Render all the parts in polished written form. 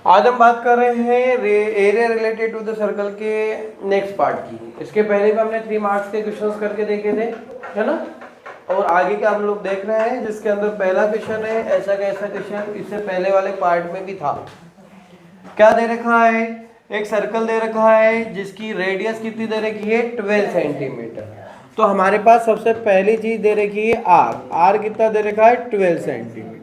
आज हम बात कर रहे हैं area related to the circle के नेक्स्ट पार्ट की। इसके पहले भी हमने 3 मार्क्स के क्वेश्चंस करके देखे थे, है ना। और आगे का हम लोग देख रहे हैं जिसके अंदर पहला क्वेश्चन है ऐसा का ऐसा क्वेश्चन इससे पहले वाले पार्ट में भी था। क्या दे रखा है, एक सर्कल दे रखा है जिसकी रेडियस कितनी दे रखी है 12 सेंटीमीटर। तो हमारे पास सबसे पहली चीज दे रखी है आर कितना दे रखा है 12 सेंटीमीटर।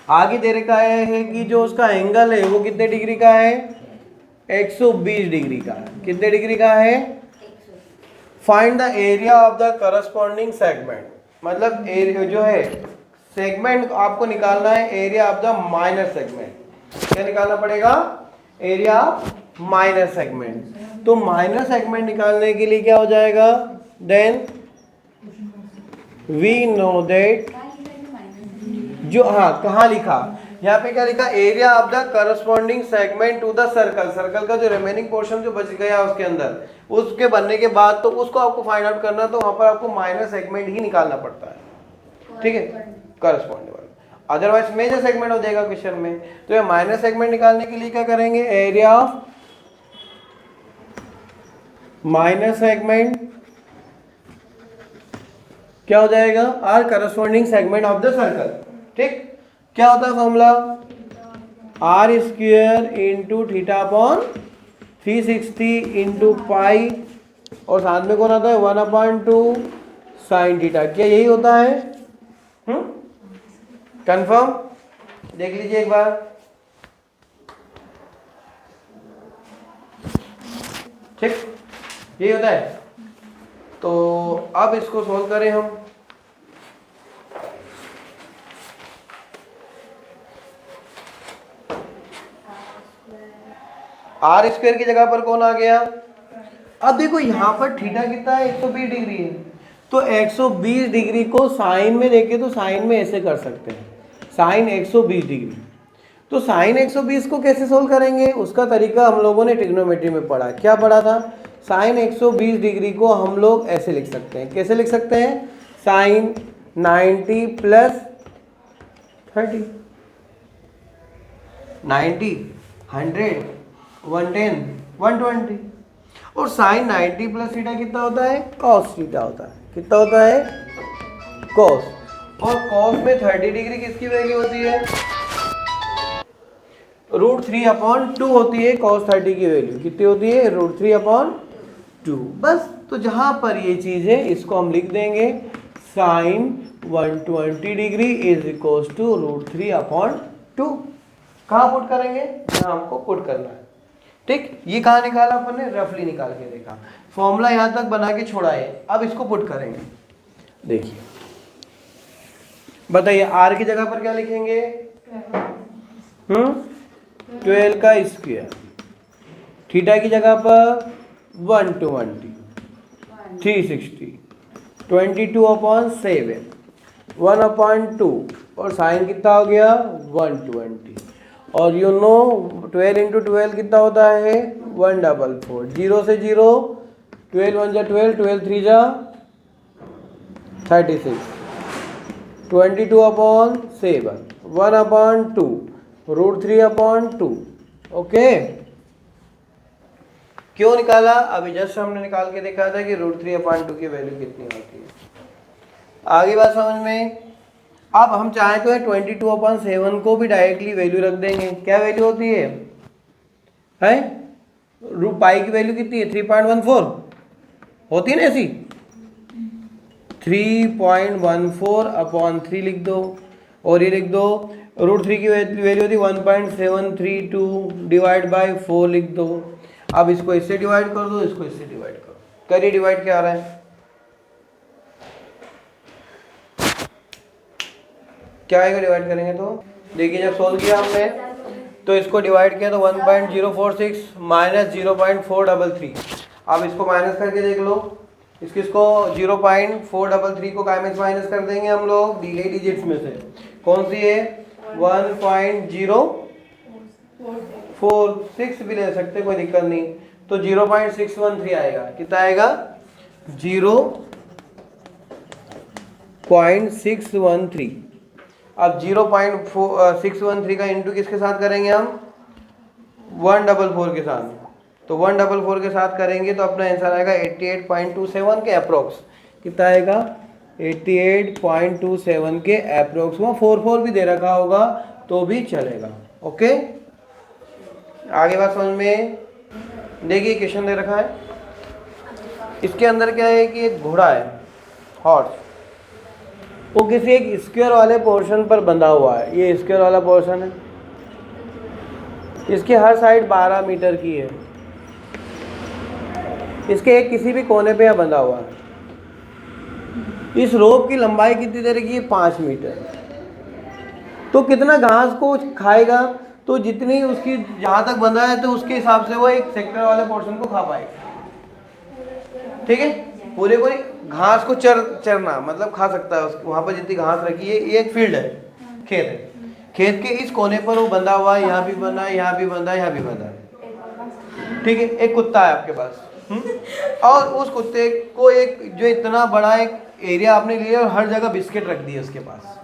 आगे दे रखा है कि जो उसका एंगल है वो कितने डिग्री का है 120 डिग्री का है। कितने डिग्री का है? Find the area of the corresponding segment, मतलब एरिया जो है सेगमेंट आपको निकालना है, area of the minor segment. क्या निकालना पड़ेगा? Area of minor segment. तो माइनर सेगमेंट निकालने के लिए क्या हो जाएगा? देन वी नो दैट जो कहाँ लिखा, यहाँ पे क्या लिखा? Area of the corresponding segment to the circle. Circle का जो रिमेनिंग पोर्शन जो बच गया उसके अंदर, उसके बनने के बाद तो उसको आपको फाइंड आउट करना, तो वहां पर आपको माइनर सेगमेंट ही निकालना पड़ता है, ठीक है, करस्पॉन्डिंग वाला। अदरवाइज मेजर सेगमेंट हो जाएगा क्वेश्चन में। तो ये माइनर सेगमेंट निकालने के लिए क्या करेंगे? एरिया ऑफ माइनर सेगमेंट क्या हो जाएगा? Are corresponding segment of the circle. ठीक, क्या होता है formula? R square into theta upon 360 into pi, और साथ में कौन आता है 1/2 साइन थीटा। क्या यही होता है? कंफर्म? देख लीजिए एक बार। ठीक, यही होता है। तो अब इसको सोल्व करें हम। आर स्क्वायर की जगह पर कौन आ गया? अब देखो यहाँ पर थीटा कितना है 120 डिग्री है, तो 120 डिग्री को साइन में लेके तो साइन में ऐसे कर सकते हैं, साइन 120 डिग्री। तो साइन 120 को कैसे सोल्व करेंगे? उसका तरीका हम लोगों ने ट्रिग्नोमेट्री में पढ़ा। क्या पढ़ा था? साइन 120 डिग्री को हम लोग ऐसे लिख सकते हैं। कैसे लिख सकते हैं? Sine 90 plus 30, 90, 100, 110, 120। और साइन 90 प्लस थीटा कितना होता है? कॉस थीटा होता है। कितना होता है? कॉस। और कॉस में 30 डिग्री किसकी वैल्यू होती है? √3/2 होती है कॉस 30 की वैल्यू। कितनी होती है? √3/2। बस, तो जहां पर ये चीज है इसको हम लिख देंगे sine 120 degree is equal to √3/2। कहाँ पुट करेंगे? यहाँ हमको पुट करना है। ठीक, ये कहाँ निकाला अपन ने? रफली निकाल के देखा। फॉर्मूला यहाँ तक बना के छोड़ा है, अब इसको पुट करेंगे। देखिए, बताइए आर की जगह पर क्या लिखेंगे? 12 का स्क्वायर, थीटा की जगह पर 120, 360, 22/7, 1/2, और साइन कितना हो गया? 120। और यू नो 12 इंटू 12 कितना होता है? 144। 0 से 0, 12 1 जा 12, 12 3 जा 36, 22/7, 1/2, √3/2। ओके, क्यों निकाला? अभी जस्ट हमने निकाल के देखा था कि √3/2 की वैल्यू कितनी होती है। आगे बात समझ में? अब हम चाहें तो 22/7 को भी डायरेक्टली वैल्यू रख देंगे। क्या वैल्यू होती है? पाई की वैल्यू कितनी है? 3.14 होती है ना ऐसी। 3.14/3 लिख दो, और ये लिख दो √3 की वैल्यू होती 1.732 डिवाइड बाय 4 लिख दो। अब इसको इससे डिवाइड कर दो, इसको इससे डिवाइड करो। करिए डिवाइड क्या आ रहा है? क्या आएगा डिवाइड करेंगे तो? देखिए, जब सोल्व किया हमने तो इसको डिवाइड किया तो 1.046 माइनस 0.433। अब इसको माइनस करके देख लो। इसको 0.433 को काय में माइनस कर देंगे हम लोग? दी गई डिजिट्स में से कौन सी है? 1.046 भी ले सकते, कोई दिक्कत नहीं। तो 0.613 आएगा। कितना आएगा? 0.613। अब 0.613 का इंटू किसके साथ करेंगे हम, 144 के साथ। तो 144 के साथ करेंगे तो अपना आंसर आएगा 88.27 के अप्रोक्स। कितना आएगा, 88.27 के अप्रोक्स। वहाँ 44 भी दे रखा होगा तो भी चलेगा। ओके, आगे बात समझ में। देखिए क्वेश्चन दे रखा है, इसके अंदर क्या है कि एक घोड़ा है, हॉर्स, वो किसी एक स्क्वायर वाले पोर्शन पर बंधा हुआ है। ये स्क्वायर वाला पोर्शन है, इसकी हर साइड 12 मीटर की है, इसके एक किसी भी कोने पे यह बंधा हुआ है। इस रोप की लंबाई कितनी देर की है, 5 मीटर। तो कितना घास को खाएगा, तो जितनी उसकी जहाँ तक बंधा है तो उसके हिसाब से वो एक सेक्टर वाले पोर्शन को खा पाएगा। ठीक है, पूरे को घास को चरना मतलब खा सकता है, वहाँ पर जितनी घास रखी है। ये एक फील्ड है, खेत है, खेत के इस कोने पर वो बंधा हुआ है, यहाँ भी बंधा है, यहाँ भी बंधा है, यहाँ भी बंधा है। ठीक है, एक कुत्ता है आपके पास, और उस कुत्ते को एक जो इतना बड़ा एक एरिया आपने लिया और हर जगह बिस्किट रख दिए उसके पास।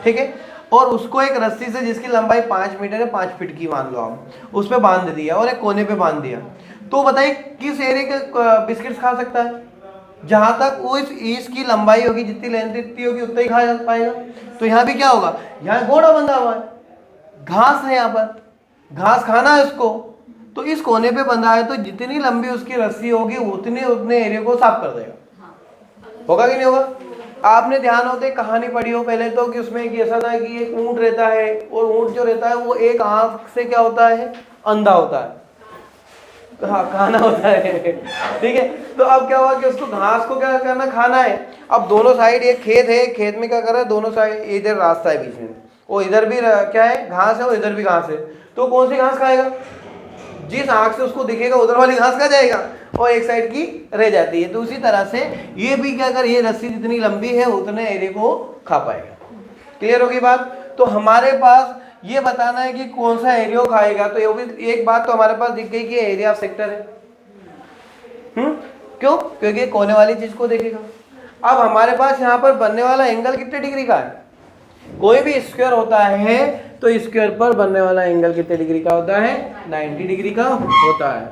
ठीक है, और उसको एक रस्सी से जिसकी लंबाई 5 मीटर है, 5 फीट की मान लो आप, उस पर बांध दिया और एक कोने पे बांध दिया। तो बताइए किस एरिया के बिस्किट्स खा सकता है, जहां तक वो इस की लंबाई होगी, जितनी लेंथ इतनी होगी उतना ही खा जा पाएगा। तो यहाँ भी क्या होगा, यहाँ घोड़ा बंधा हुआ है, घास है, यहाँ पर घास खाना है उसको, तो इस कोने पे बंधा है, तो जितनी लंबी उसकी रस्सी होगी उतने एरिया को साफ कर देगा। होगा कि नहीं होगा। आपने ध्यान होते कहानी पढ़ी हो पहले तो, कि उसमें एक ऐसा था कि एक ऊंट रहता है, और ऊंट जो रहता है वो एक आंख से क्या होता है, अंधा होता है, हाँ खाना होता है। ठीक है, तो अब क्या हुआ कि उसको घास को क्या करना, खाना है। अब दोनों साइड एक खेत है, खेत में क्या कर रहा है, दोनों साइड इधर रास्ता है बीच में, वो इधर भी क्या है, घास है, और इधर भी घास है। तो कौन सी घास खाएगा, जिस आंख से उसको दिखेगा उधर वाली घास खा जाएगा, और एक साइड की रह जाती है। तो उसी तरह से ये भी क्या कर, ये रस्सी जितनी लंबी है उतने एरिया को खा पाएगा। क्लियर होगी बात। तो हमारे पास ये बताना है कि कौन सा एरिया खाएगा। तो ये भी एक बात तो हमारे पास दिख गई कि एरिया ऑफ सेक्टर है। क्यों, क्योंकि कोने वाली चीज को देखेगा। अब हमारे पास यहाँ पर बनने वाला एंगल कितने डिग्री का है, कोई भी स्क्वायर होता है तो स्क्वायर पर बनने वाला एंगल कितने डिग्री का होता है, 90 डिग्री का होता है।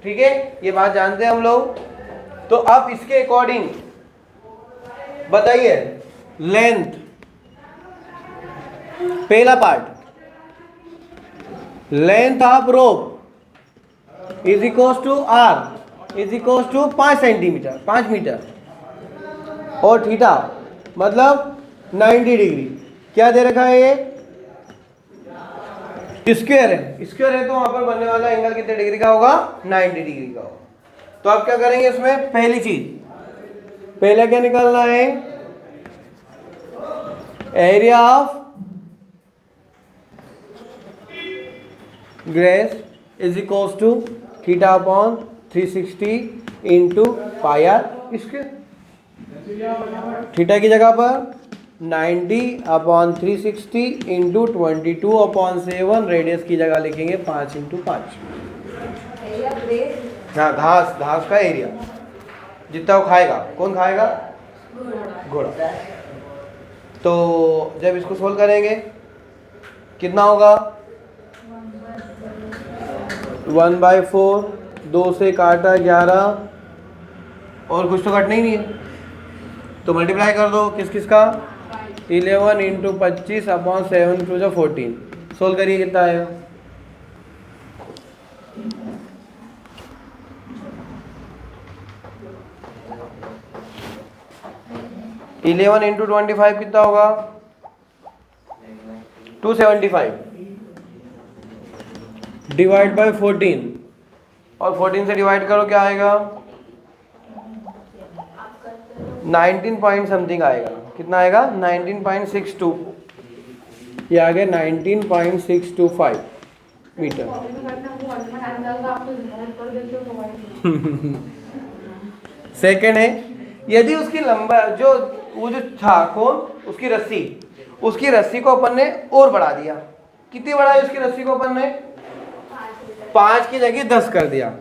ठीक है, ये बात जानते हैं हम लोग। तो अब इसके अकॉर्डिंग बताइए, लेंथ, पहला part, length of rope is equal to R is equal to 5 centimetre, 5 metre, और थीटा मतलब 90 डिग्री। क्या दे रखा है, ये स्क्वायर है, स्क्वायर है, तो वहां पर बनने वाला एंगल कितने डिग्री का होगा, 90 डिग्री का होगा। तो आप क्या करेंगे इसमें, पहली चीज, पहले क्या निकालना है, area of grace is equal to theta upon 360 into pi are square. Theta की जगह पर 90 अपॉन 360 इंटू 22 अपॉन 7, रेडियस की जगह लिखेंगे 5 इंटू 5। हाँ, घास का एरिया जितना वो खाएगा, कौन खाएगा, घोड़ा। तो जब इसको सोल्व करेंगे कितना होगा, 1/4, 2 से काटा 11, और कुछ तो कटना ही नहीं है, तो मल्टीप्लाई कर दो किस किस का, 11 इंटू 25 अपॉन 7 टू 14। सोल्व करिए कितना आएगा, इलेवन इंटू 25 कितना होगा, 275 डिवाइड बाय 14, और 14 से डिवाइड करो क्या आएगा, 19 पॉइंट समथिंग आएगा। कितना आएगा, 19.62, ये आ गया 19.625 मीटर। सेकेंड है, यदि उसकी लंबा वो जो था कौन, उसकी रस्सी को अपन ने और बढ़ा दिया। कितनी बढ़ाई उसकी रस्सी को अपन ने, 5 की जगह 10 कर दिया।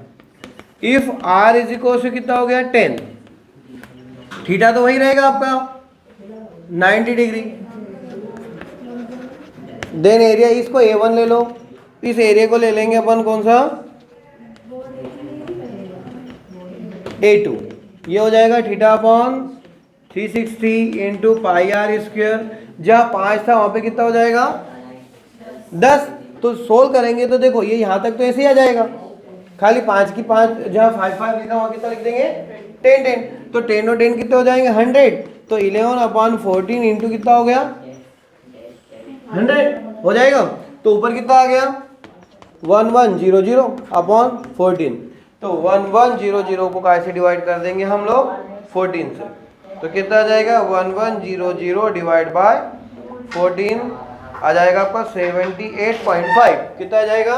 If R is equal to कितना हो गया, 10, थीटा तो वही रहेगा आपका 90 डिग्री, देन एरिया इसको A1 ले लो, इस एरिया को ले लेंगे अपन कौन सा A2, ये हो जाएगा theta upon 360 into pi are square. जहाँ 5 था वहाँ पे कितना हो जाएगा 10। तो सोल्व करेंगे तो देखो ये यहाँ तक तो ऐसे ही आ जाएगा, खाली 5 की 5 जहाँ 5 लिखा वहाँ कितना लिख देंगे 10। तो 10 और 10 कितने हो जाएंगे 100। तो 11 अपॉन 14 इंटू कितना हो गया 100 हो जाएगा। तो ऊपर कितना आ गया 1100 अपॉन 14। तो 1100 को कैसे डिवाइड कर देंगे हम लोग 14 से, तो कितना आ जाएगा 1100 डिवाइड बाय 14 आ जाएगा आपका 78.5। कितना आ जाएगा।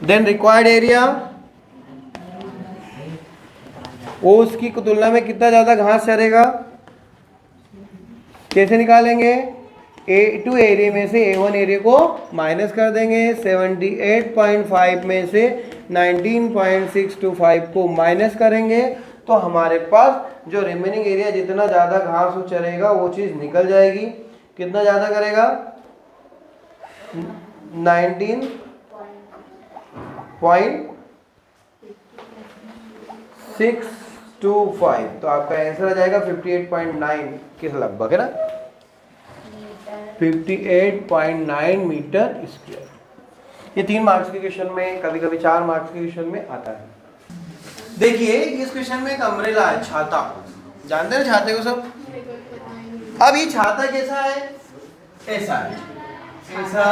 देन रिक्वायर्ड एरिया, वो उसकी तुलना में कितना ज्यादा घास चरेगा, कैसे निकालेंगे A2 एरिया में से A1 एरिया को माइनस कर देंगे, 78.5 में से 19.625 को माइनस करेंगे तो हमारे पास जो रिमेनिंग एरिया जितना ज़्यादा घास वो चरेगा वो चीज़ निकल जाएगी। कितना ज़्यादा करेगा 19.625। तो आपका आंसर आ जाएगा 58.9 के लगभग, है ना, 58.9 मीटर स्क्वायर। ये 3 मार्क्स के क्वेश्चन में, कभी कभी 4 मार्क्स के क्वेश्चन में आता है। देखिए इस क्वेश्चन में एक अम्ब्रेला है, छाता, जानते हैं छाते को सब। अब ये छाता कैसा है, ऐसा है, ऐसा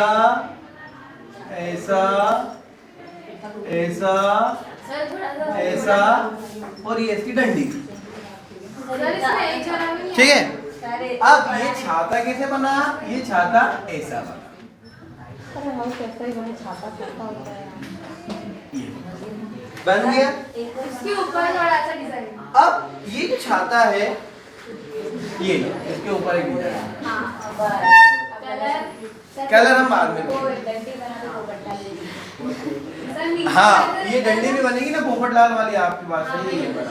ऐसा ऐसा ऐसा और ये इसकी डंडी, ठीक है। अब ये छाता कैसे बना, ये छाता ऐसा बना, बन गया। इसके ऊपर थोड़ा सा डिजाइन। अब ये जो छाता है ये इसके ऊपर एक डिजाइन, कलर हम बाद में हाँ ये डंडी भी बनेगी ना पोपटलाल वाली, आपकी बात सही है, ये बना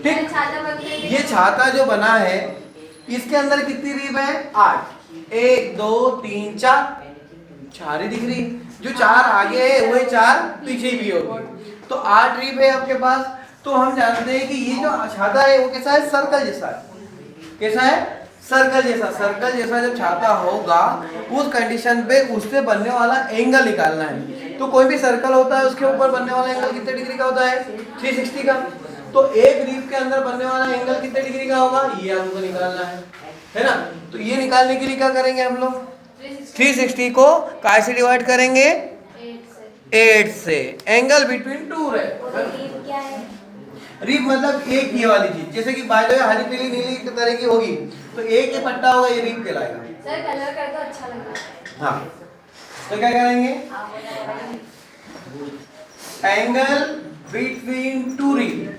ठीक। ये छाता जो बना है इसके अंदर कितनी रीब है 8, 1 2 3 4 ही दिख रही, जो 4 आगे है वही 4 पीछे भी होगी, तो 8 रीब है आपके पास। तो हम जानते हैं कि ये जो छाता है वो कैसा है, सर्कल जैसा है। कैसा है, सर्कल जैसा। सर्कल जैसा जब छाता होगा उस कंडीशन पे उससे बनने वाला एंगल निकालना है। तो कोई भी सर्कल होता है उसके ऊपर बनने वाला एंगल कितने डिग्री का होता है 360 का। तो एक रीब के अंदर बनने वाला एंगल कितने डिग्री का होगा, ये हमको निकालना है ना। तो ये निकालने के लिए क्या करेंगे हम लोग, 360 को कैसे डिवाइड करेंगे 8 से। एंगल बिटवीन 2 है। रीब मतलब एक ये वाली चीज, जैसे कि बाय द वे हरी पीली नीली तरह की होगी तो एक ही पट्टा होगा, ये रीब कहलाएगा। सर कलर कर दो, अच्छा लगेगा। हाँ तो क्या करेंगे, एंगल बिटवीन 2 रीब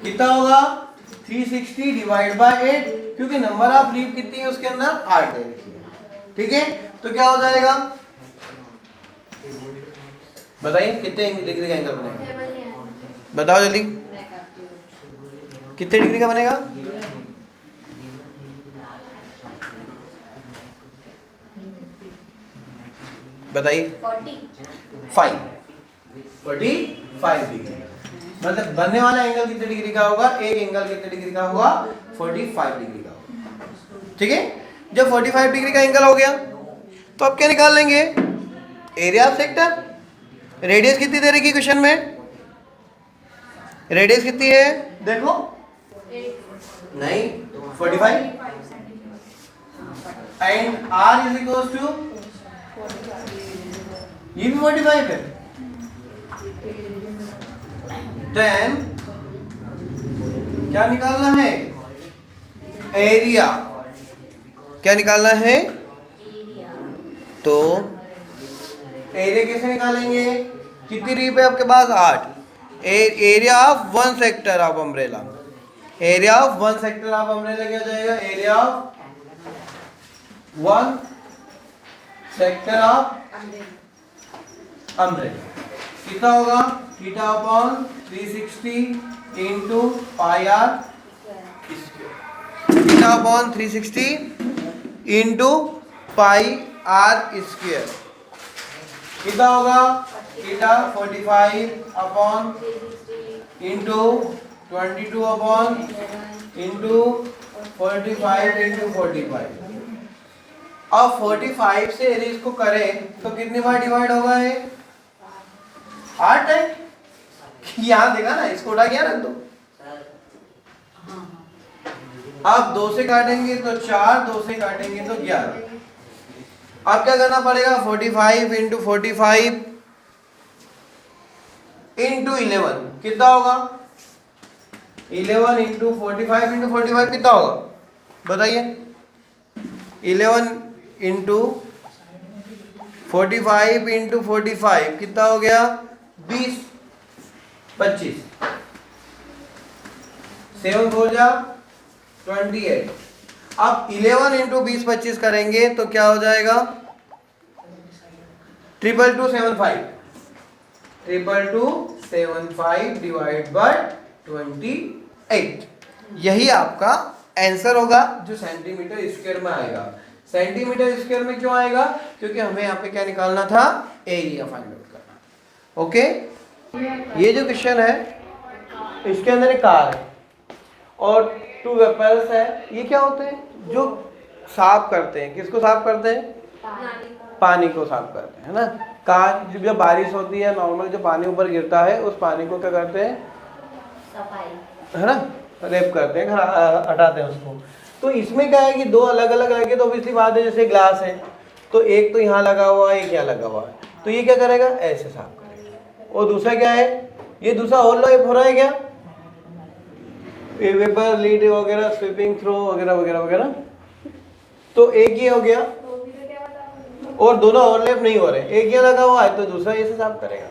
कितना होगा 360 डिवाइड बाय 8, क्योंकि नंबर ऑफ रीब कितनी है उसके अंदर 8 है, ठीक है। तो क्या हो जाएगा बताइए कितने डिग्री का एंगल बनेगा, बताओ जल्दी कितने डिग्री का बनेगा। बताइए 45 डिग्री। मतलब बनने वाला एंगल कितने डिग्री का होगा, एक एंगल कितने डिग्री का होगा 45 डिग्री का होगा, ठीक है। जब 45 डिग्री का एंगल हो गया तो अब क्या निकाल लेंगे, एरिया ऑफ सेक्टर। रेडियस कितनी दे रखी क्वेश्चन में, रेडियस कितनी है देखो, नहीं 45 and r is equal to, ये भी 45 है। देन क्या निकालना है, एरिया। क्या निकालना है, तो एरिया कैसे निकालेंगे, कितनी रीब है आपके पास 8, area of 1 sector of umbrella. Area of 1 sector of umbrella क्या हो जाएगा, area of 1 sector of umbrella, कितना होगा theta upon 360 into pi are square. Theta upon 360 into pi are square कितना होगा theta 45 upon into 22 upon into 45 into 45। अब 45 से यदि इसको करें तो कितनी बार डिवाइड होगा ये 8 है। यहाँ देखा ना, इसको उठा गया रख दो। अब 2 से काटेंगे तो 4, 2 से काटेंगे तो 11। अब क्या करना पड़ेगा 45 इंटू 45 इंटू 11 कितना होगा 11 इंटू 45 इंटू 45 कितना होगा बताइए। 11 इंटू 45 इंटू 45 कितना हो गया 20 25 7 4 जा 28। अब 11 इंटू 20 25 करेंगे तो क्या हो जाएगा 2275 2275 डिवाइड बाय 28। यही आपका आंसर होगा जो सेंटीमीटर स्क्वायर में आएगा। सेंटीमीटर स्क्वायर में क्यों आएगा क्योंकि हमें यहाँ पे क्या निकालना था एरिया फाइंड आउट करना। ओके ये जो क्वेश्चन है इसके अंदर एक कार है और 2 वेपल्स है। ये क्या होते हैं जो साफ करते हैं, किसको साफ करते हैं पानी को साफ करते हैं है ना। कार जब बारिश होती है नॉर्मल जो पानी ऊपर गिरता है उस पानी को क्या करते हैं सफाई है ना रेप करते हैं हटाते हैं उसको। तो इसमें क्या है कि 2 अलग अलग लगे तो ऑब्वियसली बात है जैसे ग्लास है तो एक तो यहाँ लगा हुआ है एक यहाँ लगा हुआ है तो ये क्या करेगा ऐसे साफ करेगा। और दूसरा क्या है ये दूसरा और रेप हो रहा है क्या वेपर लीड वगैरह स्वीपिंग थ्रो वगैरह वगैरह वगैरह। तो एक ये हो गया और दोनों ओवरलैप नहीं हो रहे, एक ये लगा हुआ है तो दूसरा ऐसे साफ करेगा।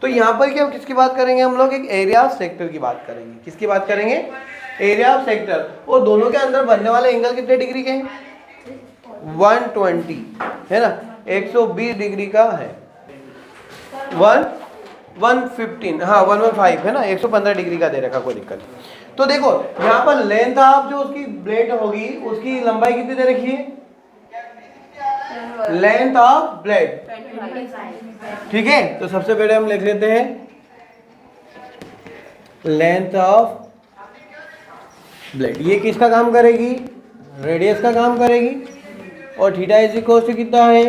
तो यहाँ पर क्या किसकी बात करेंगे हम लोग एक एरिया ऑफ सेक्टर की बात करेंगे। किसकी बात करेंगे एरिया ऑफ सेक्टर। और दोनों के अंदर बनने वाले एंगल कितने डिग्री के हैं 120 है ना 120 डिग्री का है 115 हाँ 115 है ना 115 डिग्री का दे रखा कोई दिक्कत नहीं। तो देखो यहाँ पर लेंथ आप जो उसकी ब्लेड होगी उसकी लंबाई कितनी दे रखी है लेंथ ऑफ ब्लेड ठीक है। तो सबसे पहले हम लिख लेते हैं लेंथ ऑफ ब्लेड। ये किसका काम करेगी रेडियस का काम करेगी और थीटा इज इक्वल टू कितना है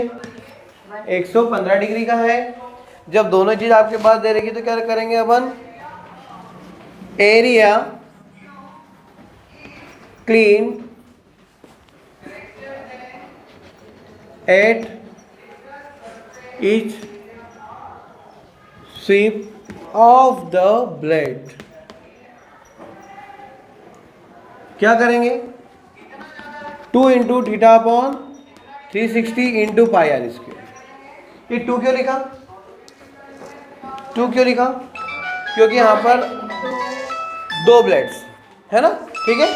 115 डिग्री का है। जब दोनों चीज आपके पास दे रखी तो क्या करेंगे अपन area clean at each sweep of the blade क्या करेंगे 2 into theta upon 360 into pi are square. ये 2 क्यों लिखा 2 क्यों लिखा क्योंकि यहाँ पर 2 ब्लेड्स है ना ठीक है।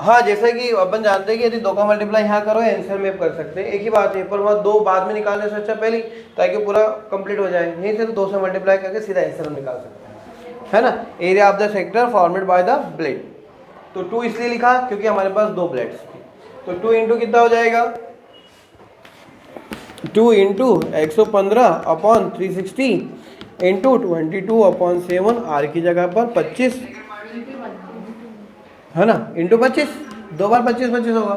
हाँ जैसे कि अपन जानते हैं कि यदि 2 का मल्टीप्लाई यहाँ करो आंसर में कर सकते हैं एक ही बात है पर वहाँ 2 बाद में निकालने से अच्छा पहले ताकि पूरा कंप्लीट हो जाए। यहीं से तो 2 से मल्टीप्लाई करके सीधा आंसर हम निकाल सकते हैं है ना। Area of the sector formed by the blade. तो 2 इसलिए लिखा क्योंकि हमारे पास 2 ब्लेड्स थी। तो 2 इंटू कितना हो जाएगा 2 into 115 upon 360 into 22 upon 7 R की जगह पर 25 है ना इंटू 25 2 बार 25 25 होगा।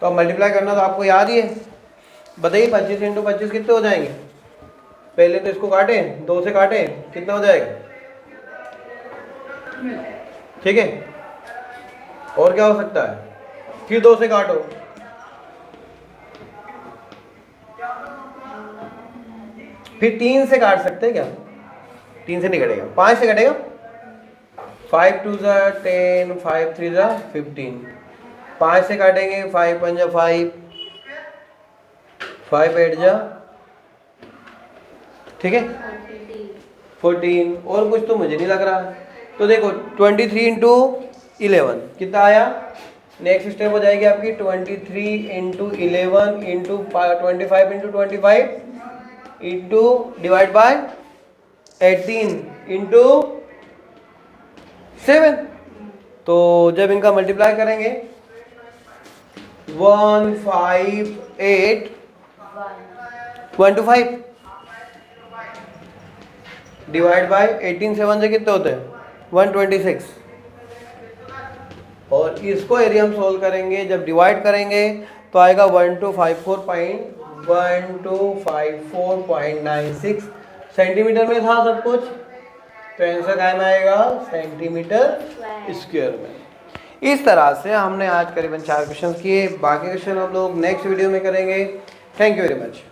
तो अब मल्टीप्लाई करना तो आपको याद ही है। बताइए 25 इंटू 25 कितने हो जाएंगे। पहले तो इसको काटे 2 से काटे कितना हो जाएगा ठीक है। और क्या हो सकता है फिर 2 से काटो फिर 3 से काट सकते हैं क्या 3 से नहीं कटेगा 5 से कटेगा 5 2 जा 10 5 3 जा 15 5 से काटेंगे 5 5 जा 5 5 8 जा ठीक है 14 और कुछ तो मुझे नहीं लग रहा है। तो देखो 23 इंटू 11 कितना आया। नेक्स्ट स्टेप हो जाएगी आपकी 23 into 11 into 25 into 25 into divide by 18 into 7। तो जब इनका मल्टीप्लाई करेंगे 158 125 डिवाइड बाय 18 7 से कितने होते हैं 126। और इसको एरिया हम सोल्व करेंगे, जब डिवाइड करेंगे तो आएगा 1254.96 सेंटीमीटर में था सब कुछ, तो आंसर काय में आएगा सेंटीमीटर स्क्वायर में। इस तरह से हमने आज करीबन 4 क्वेश्चन किए, बाकी क्वेश्चन हम लोग नेक्स्ट वीडियो में करेंगे। Thank you very much.